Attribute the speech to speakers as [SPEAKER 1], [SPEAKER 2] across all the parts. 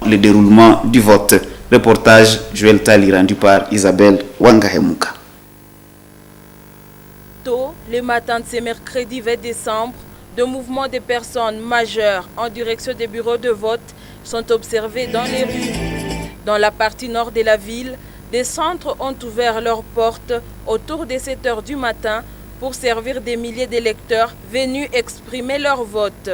[SPEAKER 1] le déroulement du vote. Reportage Joël Tali rendu par Isabelle Wangahemuka.
[SPEAKER 2] Tôt, le matin de ce mercredi 20 décembre, de mouvements de personnes majeures en direction des bureaux de vote sont observés dans les rues. Dans la partie nord de la ville, des centres ont ouvert leurs portes autour de 7 heures du matin pour servir des milliers d'électeurs venus exprimer leur vote.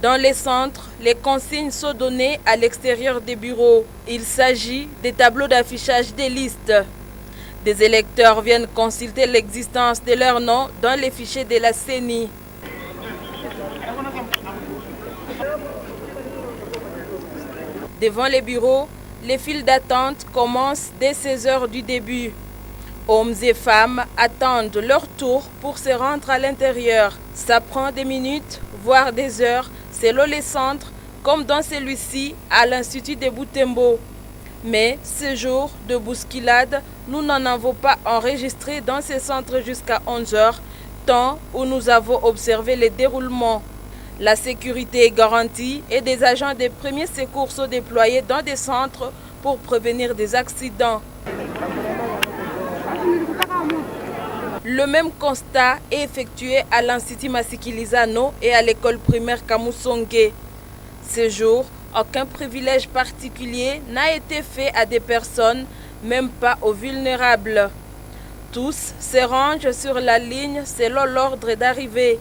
[SPEAKER 2] Dans les centres, les consignes sont données à l'extérieur des bureaux. Il s'agit des tableaux d'affichage des listes. Des électeurs viennent consulter l'existence de leur nom dans les fichiers de la CENI. Devant les bureaux, les files d'attente commencent dès 16 heures du début. Hommes et femmes attendent leur tour pour se rendre à l'intérieur. Ça prend des minutes, voire des heures, selon les centres, comme dans celui-ci à l'Institut de Butembo. Mais ce jour de bousculade, nous n'en avons pas enregistré dans ces centres jusqu'à 11 heures, temps où nous avons observé le déroulement. La sécurité est garantie et des agents des premiers secours sont déployés dans des centres pour prévenir des accidents. Le même constat est effectué à l'Institut Masikilizano et à l'école primaire Kamusonge. Ce jour, aucun privilège particulier n'a été fait à des personnes, même pas aux vulnérables. Tous se rangent sur la ligne selon l'ordre d'arrivée.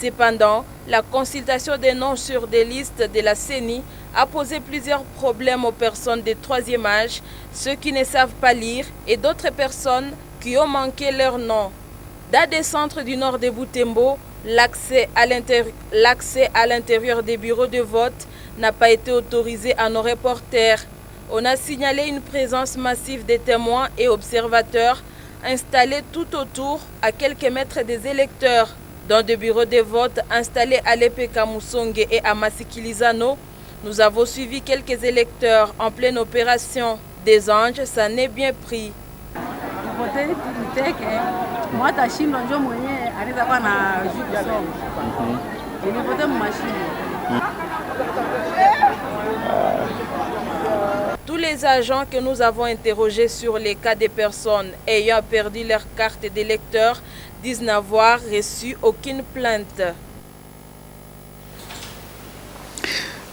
[SPEAKER 2] Cependant, la consultation des noms sur des listes de la CENI a posé plusieurs problèmes aux personnes de troisième âge, ceux qui ne savent pas lire et d'autres personnes qui ont manqué leur nom. Dans des centres du nord de Butembo, l'accès à l'intérieur des bureaux de vote n'a pas été autorisé à nos reporters. On a signalé une présence massive de témoins et observateurs installés tout autour à quelques mètres des électeurs. Dans des bureaux de vote installés à l'EPK Kamusonge et à Masikilizano, nous avons suivi quelques électeurs en pleine opération. Des anges s'en est bien pris. Tous les agents que nous avons interrogés sur les cas des personnes ayant perdu leur carte d'électeur disent n'avoir reçu aucune plainte.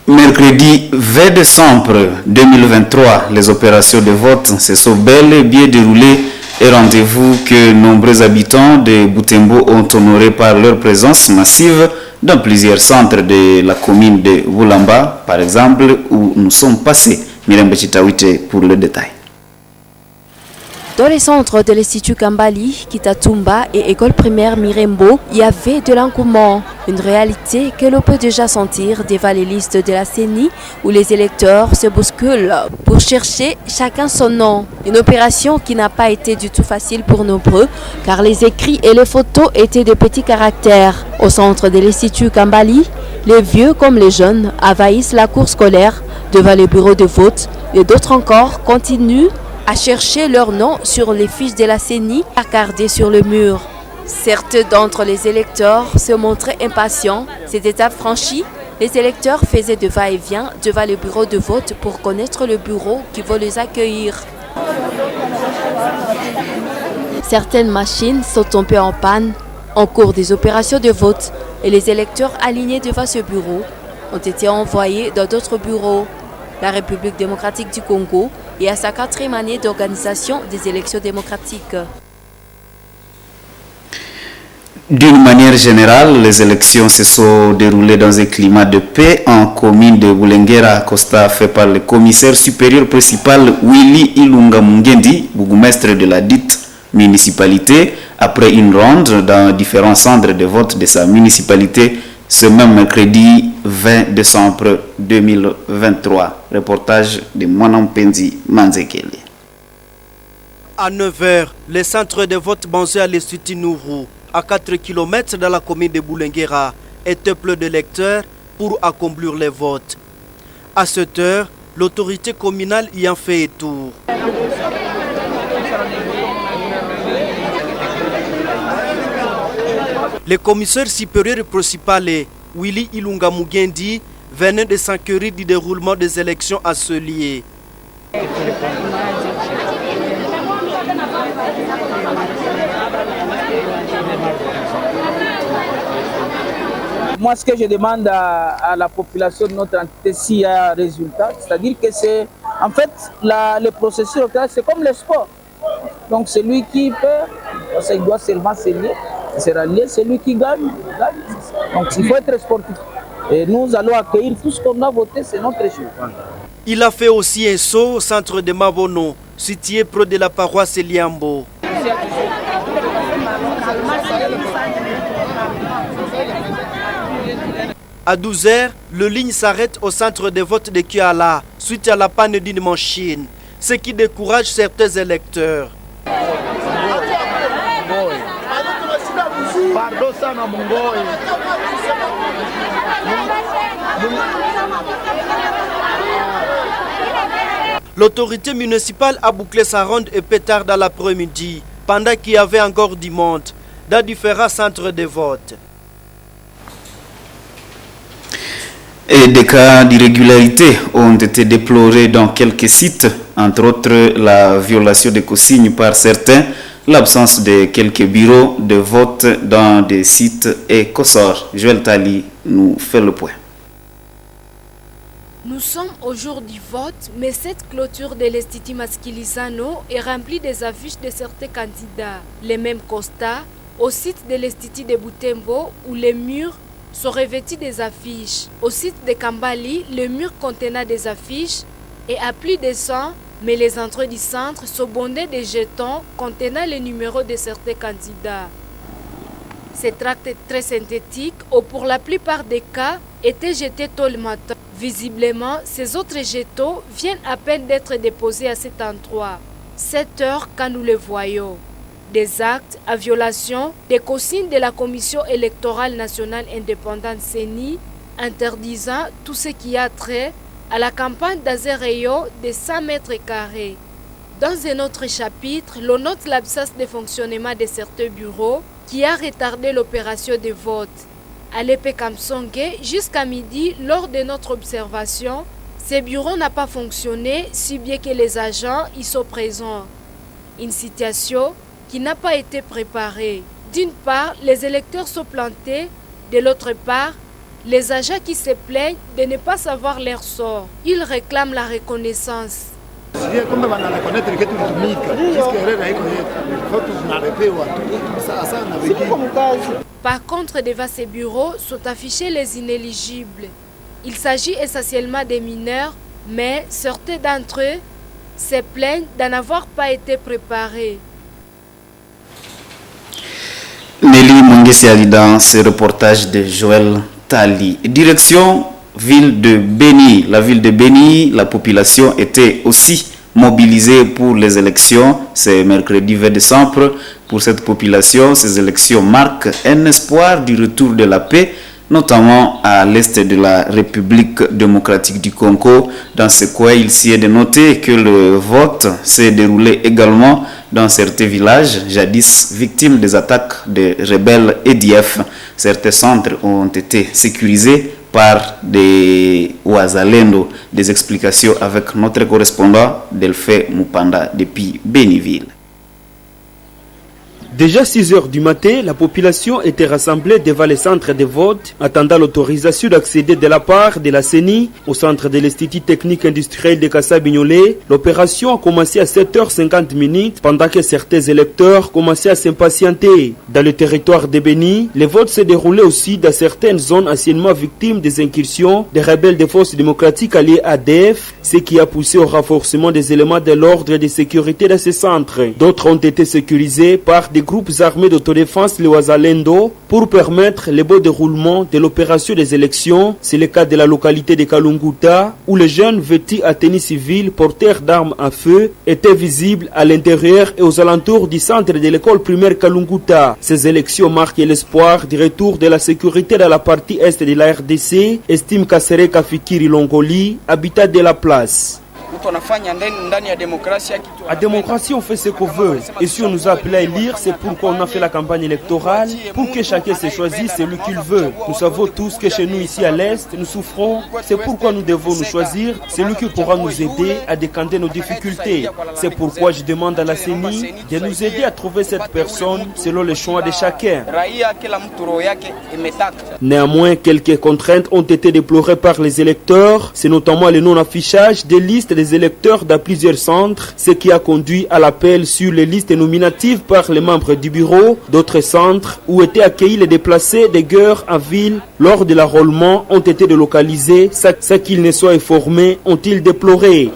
[SPEAKER 1] Mercredi 20 décembre 2023, les opérations de vote se sont bel et bien déroulées et rendez-vous que nombreux habitants de Butembo ont honoré par leur présence massive dans plusieurs centres de la commune de Bulamba, par exemple, où nous sommes passés. Mirembe Chitawite pour le détail.
[SPEAKER 3] Dans les centres de l'Institut Kambali, Kitatumba et école primaire Mirembo, il y avait de l'engouement. Une réalité que l'on peut déjà sentir devant les listes de la CENI où les électeurs se bousculent pour chercher chacun son nom. Une opération qui n'a pas été du tout facile pour nombreux car les écrits et les photos étaient de petits caractères. Au centre de l'Institut Kambali, les vieux comme les jeunes envahissent la cour scolaire devant les bureaux de vote et d'autres encore continuent à chercher leur nom sur les fiches de la CENI accardées sur le mur. Certains d'entre les électeurs se montraient impatients. Cette étape franchie, les électeurs faisaient de va-et-vient devant le bureau de vote pour connaître le bureau qui va les accueillir. Certaines machines sont tombées en panne en cours des opérations de vote et les électeurs alignés devant ce bureau ont été envoyés dans d'autres bureaux. La République démocratique du Congo est à sa 4e année d'organisation des élections démocratiques.
[SPEAKER 1] D'une manière générale, les élections se sont déroulées dans un climat de paix en commune de Bulengera, constat fait par le commissaire supérieur principal Willy Ilunga Mungendi, bourgmestre de la dite municipalité, après une ronde dans différents centres de vote de sa municipalité ce même mercredi 20 décembre 2023. Reportage de Mwanampenzi Manzekele.
[SPEAKER 4] À 9h, le centre de vote basé à l'Institut Nourou, à 4 km dans la commune de Bulengera, était plein d'électeurs pour accomplir les votes. À cette heure, l'autorité communale y en fait tour. Le commissaire supérieur principal, Willy Ilunga Mugendi, venait de s'enquérir du déroulement des élections à ce lieu.
[SPEAKER 5] Moi, ce que je demande à la population de notre entité, s'il y a un résultat, c'est-à-dire que c'est, en fait, le processus électoral, c'est comme le sport. Donc, celui qui perd, il doit seulement se rallier, celui qui gagne. Donc, il faut être sportif. Et nous allons accueillir tout ce qu'on a voté, c'est notre choix.
[SPEAKER 4] Il a fait aussi un saut au centre de Mabono, situé près de la paroisse Liambo. À 12h, le ligne s'arrête au centre de vote de Kiala, suite à la panne d'une machine, ce qui décourage certains électeurs. L'autorité municipale a bouclé sa ronde et pétard dans l'après-midi, pendant qu'il y avait encore du monde, dans différents centres de vote.
[SPEAKER 1] Et des cas d'irrégularité ont été déplorés dans quelques sites, entre autres la violation des consignes par certains, l'absence de quelques bureaux de vote dans des sites et Kossor. Joël Tali nous fait le point.
[SPEAKER 3] Nous sommes au jour du vote, mais cette clôture de l'Institut Masquilisano est remplie des affiches de certains candidats. Les mêmes constats au site de l'Institut de Butembo où les murs sont revêtus des affiches. Au site de Kambali, le mur contenant des affiches est à plus de 100, mais les entrées du centre sont bondées de jetons contenant les numéros de certains candidats. Ces tracts très synthétiques ont pour la plupart des cas été jetés tôt le matin. Visiblement, ces autres jetons viennent à peine d'être déposés à cet endroit. 7 heures quand nous les voyons. Des actes à violation des consignes de la Commission électorale nationale indépendante CENI interdisant tout ce qui a trait à la campagne d'Azereyo de 100 mètres carrés. Dans un autre chapitre, l'on note l'absence de fonctionnement de certains bureaux qui a retardé l'opération de vote. À l'épée Kamsonge, jusqu'à midi, lors de notre observation, ces bureaux n'ont pas fonctionné si bien que les agents y sont présents. Une situation qui n'a pas été préparée. D'une part, les électeurs sont plantés, de l'autre part, les agents qui se plaignent de ne pas savoir leur sort. Ils réclament la reconnaissance. Par contre, devant ces bureaux sont affichés les inéligibles. Il s'agit essentiellement des mineurs, mais certains d'entre eux se plaignent d'en avoir pas été préparés.
[SPEAKER 1] Nelly Mungesiali dans ce reportage de Joël Tali. Direction ville de Béni. La ville de Béni, la population était aussi mobilisée pour les élections. C'est mercredi 20 décembre. Pour cette population, ces élections marquent un espoir du retour de la paix, notamment à l'est de la République démocratique du Congo. Dans ce coin, il s'y est de noter que le vote s'est déroulé également dans certains villages, jadis victimes des attaques des rebelles EDF. Certains centres ont été sécurisés par des Ouazalendo. Des explications avec notre correspondant Delphé Mupanda depuis Béniville.
[SPEAKER 6] Déjà 6 heures du matin, la population était rassemblée devant les centres de vote, attendant l'autorisation d'accéder de la part de la CENI au centre de l'Institut technique industriel de Kassa-Bignolé. L'opération a commencé à 7h50 pendant que certains électeurs commençaient à s'impatienter. Dans le territoire de Béni, les votes se déroulaient aussi dans certaines zones anciennement victimes des incursions des rebelles des forces démocratiques alliées ADF, ce qui a poussé au renforcement des éléments de l'ordre et de sécurité dans ces centres. D'autres ont été sécurisés par des groupes armés d'autodéfense, les Ouazalendo, pour permettre le bon déroulement de l'opération des élections. C'est le cas de la localité de Kalunguta, où les jeunes vêtus à tenue civile, porteurs d'armes à feu, étaient visibles à l'intérieur et aux alentours du centre de l'école primaire Kalunguta. Ces élections marquent l'espoir du retour de la sécurité dans la partie est de la RDC, estime Kassere Kafikiri Longoli, habitat de la place. À démocratie, on fait ce qu'on veut. Et si on nous a appelé à élire, c'est pourquoi on a fait la campagne électorale, pour que chacun se choisisse celui qu'il veut. Nous savons tous que chez nous, ici à l'Est, nous souffrons. C'est pourquoi nous devons nous choisir celui qui pourra nous aider à décanter nos difficultés. C'est pourquoi je demande à la CENI de nous aider à trouver cette personne selon les choix de chacun. Néanmoins, quelques contraintes ont été déplorées par les électeurs. C'est notamment le non-affichage des listes des électeurs dans plusieurs centres, ce qui a conduit à l'appel sur les listes nominatives par les membres du bureau. D'autres centres où étaient accueillis les déplacés des guerres en ville lors de l'enrôlement ont été délocalisés. Ceux qu'ils ne soient informés ont-ils déploré.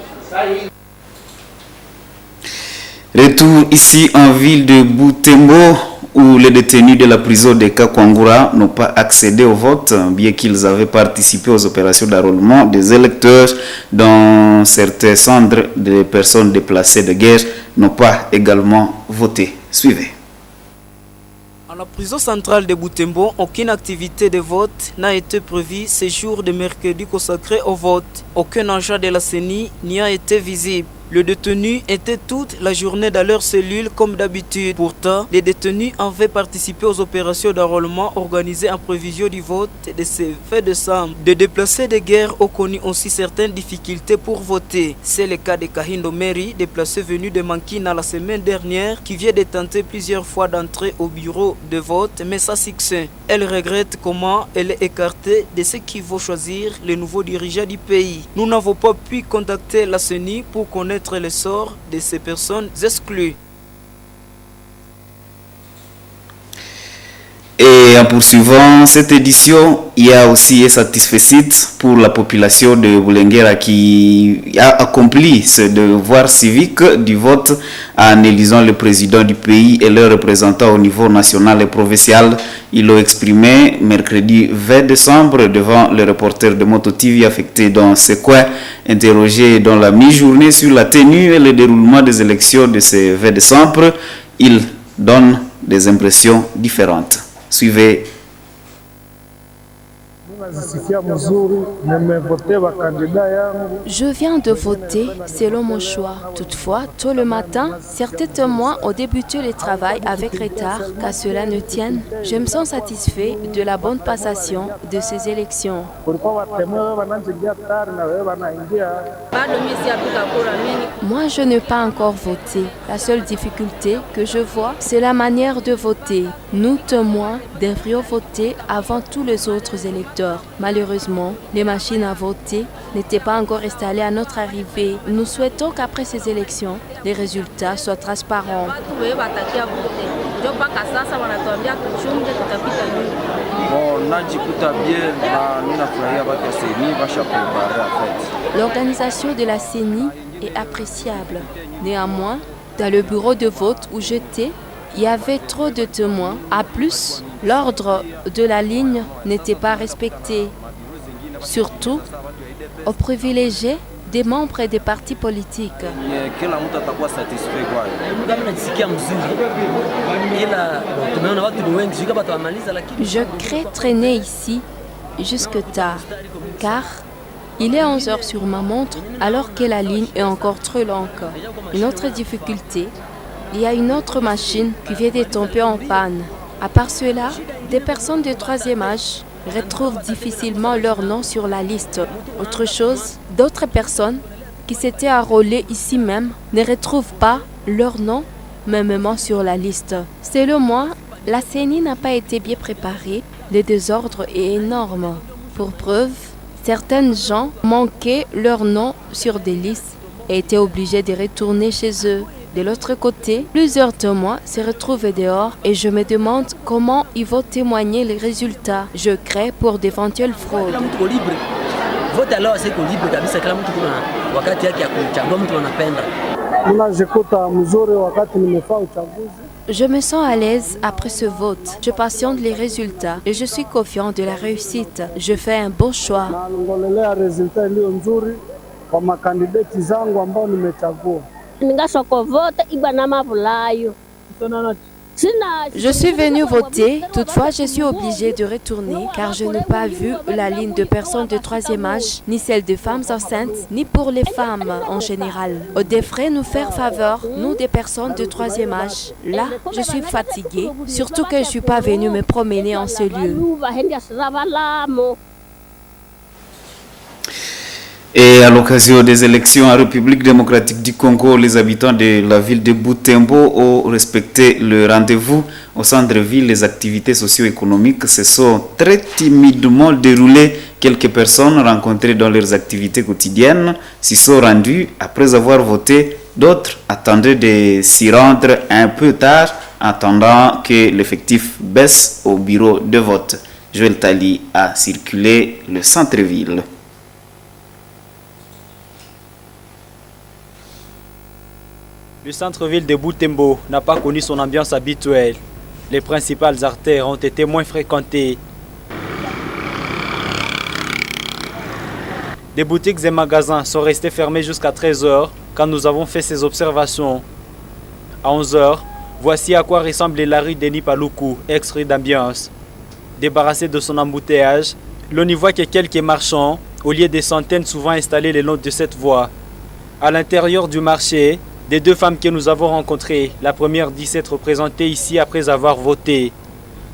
[SPEAKER 1] Retour ici en ville de Butembo, où les détenus de la prison de Kakwangura n'ont pas accédé au vote, bien qu'ils avaient participé aux opérations d'enrôlement des électeurs. Dans certains centres, des personnes déplacées de guerre n'ont pas également voté. Suivez.
[SPEAKER 7] À la prison centrale de Butembo, aucune activité de vote n'a été prévue ce jour de mercredi consacré au vote. Aucun agent de la CENI n'y a été visible. Les détenus étaient toute la journée dans leur cellule comme d'habitude. Pourtant, les détenus avaient participé aux opérations d'enrôlement organisées en prévision du vote de ce 20 décembre. Des déplacés de guerre ont connu aussi certaines difficultés pour voter. C'est le cas de Kahindo Mary, déplacé venu de Mankina la semaine dernière, qui vient de tenter plusieurs fois d'entrer au bureau de vote, mais sans succès. Elle regrette comment elle est écartée de ceux qui vont choisir les nouveaux dirigeants du pays. Nous n'avons pas pu contacter la CENI pour connaître le sort de ces personnes exclues.
[SPEAKER 1] Et en poursuivant cette édition, il y a aussi un satisfait pour la population de Bulengera qui a accompli ce devoir civique du vote en élisant le président du pays et le représentant au niveau national et provincial. Ils l'ont exprimé mercredi 20 décembre devant le reporter de Moto TV affecté dans ce coin, interrogé dans la mi-journée sur la tenue et le déroulement des élections de ce 20 décembre. Il donne des impressions différentes. Suivez.
[SPEAKER 3] Je viens de voter selon mon choix. Toutefois, tôt le matin, certains témoins ont débuté le travail avec retard, qu'à cela ne tienne. Je me sens satisfait de la bonne passation de ces élections. Moi, je n'ai pas encore voté. La seule difficulté que je vois, c'est la manière de voter. Nous, témoins, devrions voter avant tous les autres électeurs. Malheureusement, les machines à voter n'étaient pas encore installées à notre arrivée. Nous souhaitons qu'après ces élections, les résultats soient transparents. L'organisation de la CENI est appréciable. Néanmoins, dans le bureau de vote où j'étais, il y avait trop de témoins. À plus, l'ordre de la ligne n'était pas respecté. Surtout, aux privilégiés des membres des partis politiques. Je crains traîner ici jusque tard, car il est 11 heures sur ma montre alors que la ligne est encore trop longue. Une autre difficulté, il y a une autre machine qui vient de tomber en panne. À part cela, des personnes de troisième âge retrouvent difficilement leur nom sur la liste. Autre chose, d'autres personnes qui s'étaient enrôlées ici même ne retrouvent pas leur nom mêmement sur la liste. Selon moi, la CENI n'a pas été bien préparée. Le désordre est énorme. Pour preuve, certains gens manquaient leur nom sur des listes et étaient obligés de retourner chez eux. De l'autre côté, plusieurs témoins se retrouvent dehors et je me demande comment ils vont témoigner les résultats. Je crains pour d'éventuelles fraudes. Je me sens à l'aise après ce vote. Je patiente les résultats et je suis confiant de la réussite. Je fais un bon choix. Je suis venue voter, toutefois je suis obligée de retourner car je n'ai pas vu la ligne de personnes de troisième âge, ni celle de femmes enceintes, ni pour les femmes en général. On devrait nous faire faveur, nous des personnes de troisième âge. Là, je suis fatiguée, surtout que je ne suis pas venue me promener en ce lieu.
[SPEAKER 1] Et à l'occasion des élections en République démocratique du Congo, les habitants de la ville de Butembo ont respecté le rendez-vous au centre-ville. Les activités socio-économiques se sont très timidement déroulées. Quelques personnes rencontrées dans leurs activités quotidiennes s'y sont rendues après avoir voté. D'autres attendaient de s'y rendre un peu tard, attendant que l'effectif baisse au bureau de vote. Joël Tali a circulé le centre-ville.
[SPEAKER 8] Le centre-ville de Butembo n'a pas connu son ambiance habituelle. Les principales artères ont été moins fréquentées. Des boutiques et magasins sont restés fermés jusqu'à 13h quand nous avons fait ces observations. À 11h, voici à quoi ressemble la rue Denis Paluku, ex-rue d'ambiance. Débarrassée de son embouteillage, l'on y voit que quelques marchands, au lieu des centaines souvent installés le long de cette voie. À l'intérieur du marché, des deux femmes que nous avons rencontrées, la première dit s'être présentée ici après avoir voté.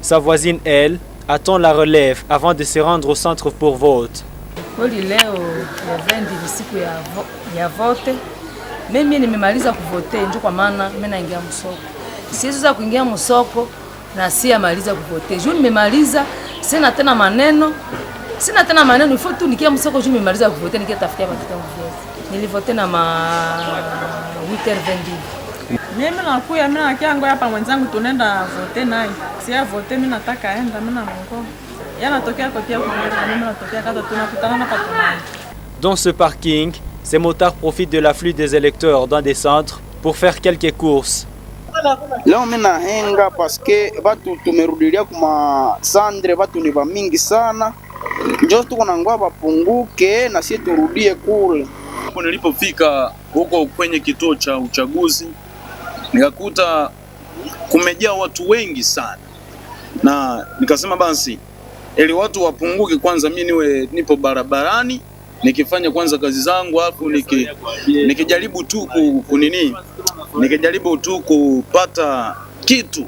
[SPEAKER 8] Sa voisine, elle, attend la relève avant de se rendre au centre pour vote.
[SPEAKER 9] Nilivote na ma 8h22. Mimi nakuya mimi nakia ngoja hapa mwenzangu tunaenda vote naye. Si ya vote mimi nataka aenda mimi na Mungu. Yana tokea kotia kwa mimi natokea kata tunakutana na patron.
[SPEAKER 8] Dans ce parking, ces motards profitent de l'afflux des électeurs dans des centres pour faire quelques courses.
[SPEAKER 10] Leo mimi nahenga paske watu tumerudilia kuma sandre watu ni mingi sana. Njoo tuko na ngoa wapunguke na sisi turudie kule.
[SPEAKER 11] Nilipofika huko kwenye kituo cha uchaguzi nikakuta kumejaa watu wengi sana, na nikasema basi ili watu wapunguke kwanza mimi nipo barabarani nikifanya kwanza kazi zangu, alafu nikijaribu tu nikijaribu tu kupata kitu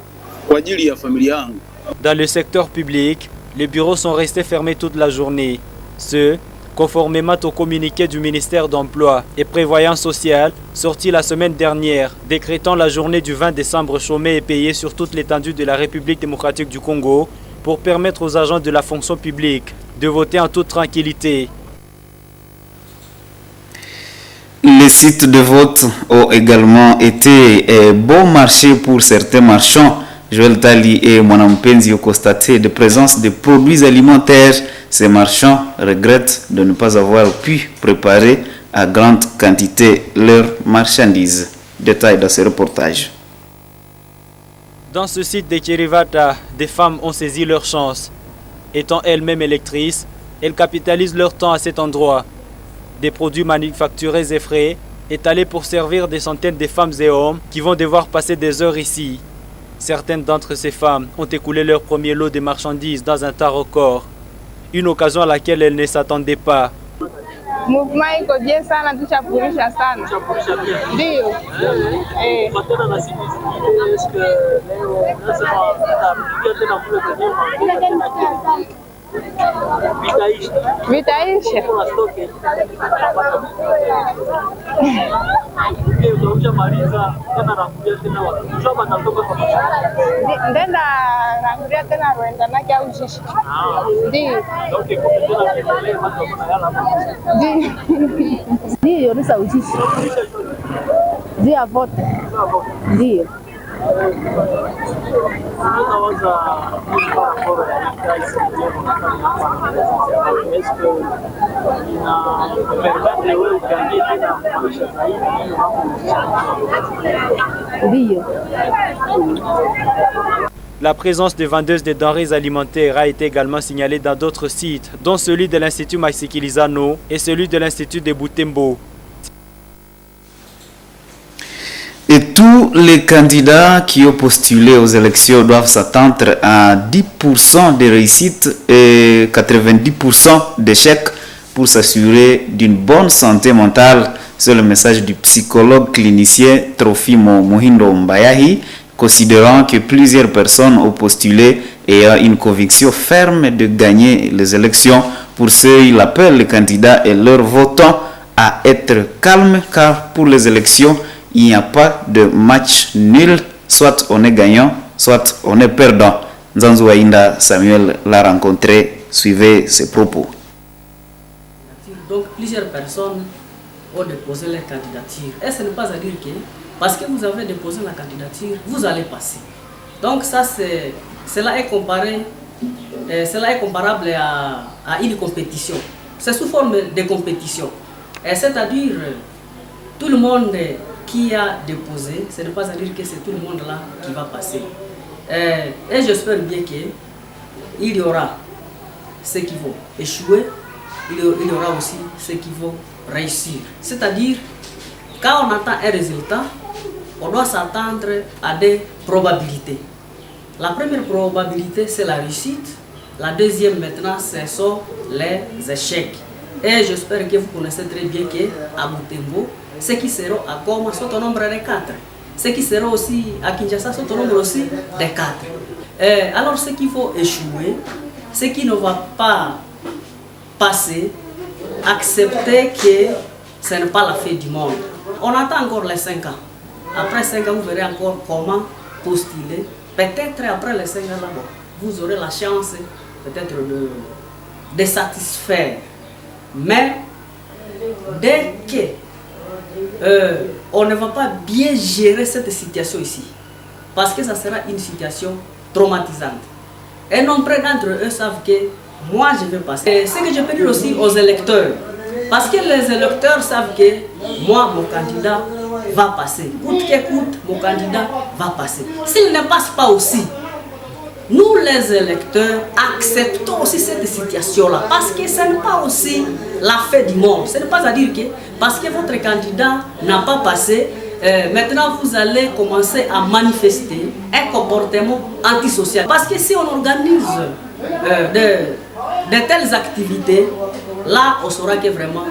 [SPEAKER 11] kwa ajili ya familia yangu.
[SPEAKER 8] Dans le secteur public, les bureaux sont restés fermés toute la journée. Conformément au communiqué du ministère d'Emploi et Prévoyance sociale sorti la semaine dernière, décrétant la journée du 20 décembre chômée et payée sur toute l'étendue de la République démocratique du Congo pour permettre aux agents de la fonction publique de voter en toute tranquillité.
[SPEAKER 1] Les sites de vote ont également été bon marché pour certains marchands. Joël Tali et Mwanampenzi ont constaté de présence de produits alimentaires. Ces marchands regrettent de ne pas avoir pu préparer à grande quantité leurs marchandises. Détail dans ce reportage.
[SPEAKER 8] Dans ce site de Kirivata, des femmes ont saisi leur chance. Étant elles-mêmes électrices, elles capitalisent leur temps à cet endroit. Des produits manufacturés et frais, étalés pour servir des centaines de femmes et hommes qui vont devoir passer des heures ici. Certaines d'entre ces femmes ont écoulé leur premier lot de marchandises dans un temps record. Une occasion à laquelle elles ne s'attendaient pas.
[SPEAKER 12] Mouvement iko bien sana, tushapurisha sana. Ndio. Vitaisha. Ndenda ranguria tena Rwanda na kia ujishi. Ndio. Ndio, nisa ujishi. Ndio vote. Ndio.
[SPEAKER 8] La présence de vendeuses de denrées alimentaires a été également signalée dans d'autres sites, dont celui de l'Institut Maxikilizano et celui de l'Institut de Butembo.
[SPEAKER 1] Et tous les candidats qui ont postulé aux élections doivent s'attendre à 10% de réussite et 90% d'échecs pour s'assurer d'une bonne santé mentale. C'est le message du psychologue clinicien Trofimo Mohindo Mbayahi, considérant que plusieurs personnes ont postulé et ont une conviction ferme de gagner les élections. Pour ceux, il appelle les candidats et leurs votants à être calmes, car pour les élections, il n'y a pas de match nul, soit on est gagnant, soit on est perdant. Nzanzu Wainda Samuel l'a rencontré, suivez ses propos.
[SPEAKER 13] Donc plusieurs personnes ont déposé leur candidature. Et ce n'est pas à dire que parce que vous avez déposé la candidature, vous allez passer. Donc ça, cela est comparable à une compétition. C'est sous forme de compétition. C'est-à-dire, tout le monde qui a déposé, ce n'est pas à dire que c'est tout le monde là qui va passer. Et j'espère bien qu'il y aura ceux qui vont échouer, il y aura aussi ceux qui vont réussir. C'est-à-dire, quand on attend un résultat, on doit s'attendre à des probabilités. La première probabilité, c'est la réussite. La deuxième, maintenant, ce sont les échecs. Et j'espère que vous connaissez très bien qu'à Butembo, ceux qui seront à Goma sont au nombre de 4. Ceux qui seront aussi à Kinshasa sont au nombre aussi de 4. Alors, ceux qui vont échouer, ceux qui ne vont pas passer, accepter que ce n'est pas la fin du monde. On attend encore les 5 ans. Après 5 ans, vous verrez encore comment postuler. Peut-être après les 5 ans là-bas, vous aurez la chance peut-être de satisfaire. Mais dès que on ne va pas bien gérer cette situation ici, parce que ça sera une situation traumatisante. Et nombre d'entre eux savent que moi je vais passer. Et ce que je peux dire aussi aux électeurs, parce que les électeurs savent que moi, mon candidat va passer. Coûte que coûte, mon candidat va passer. S'il ne passe pas aussi, nous les électeurs acceptons aussi cette situation-là, parce que ce n'est pas aussi la fin du monde. Ce n'est pas à dire que parce que votre candidat n'a pas passé, maintenant vous allez commencer à manifester un comportement antisocial. Parce que si on organise de telles activités, là on saura que vraiment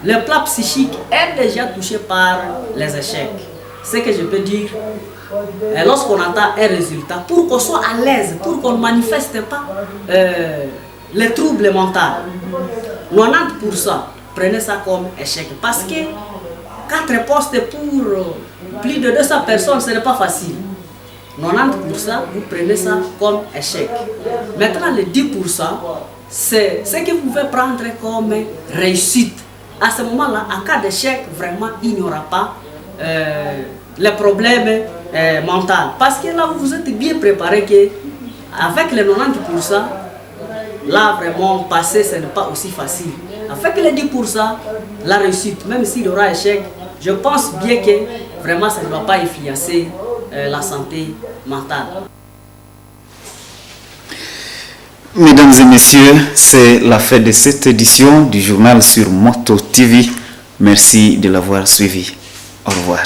[SPEAKER 13] le plan psychique est déjà touché par les échecs. Ce que je peux dire, lorsqu'on attend un résultat, pour qu'on soit à l'aise, pour qu'on ne manifeste pas les troubles mentaux, 90% prenez ça comme échec. Parce que 4 postes pour plus de 200 personnes, ce n'est pas facile. 90%, vous prenez ça comme échec. Maintenant, les 10%, c'est ce que vous pouvez prendre comme réussite. À ce moment-là, en cas d'échec, vraiment, il n'y aura pas les problèmes mentaux. Parce que là, vous êtes bien préparé qu'avec les 90%, là, vraiment, passer, ce n'est pas aussi facile. Avec les 10%, la réussite, même s'il y aura échec, je pense bien que vraiment, ça ne va pas influencer la santé mentale.
[SPEAKER 1] Mesdames et messieurs, c'est la fin de cette édition du journal sur Moto TV. Merci de l'avoir suivi. Au revoir.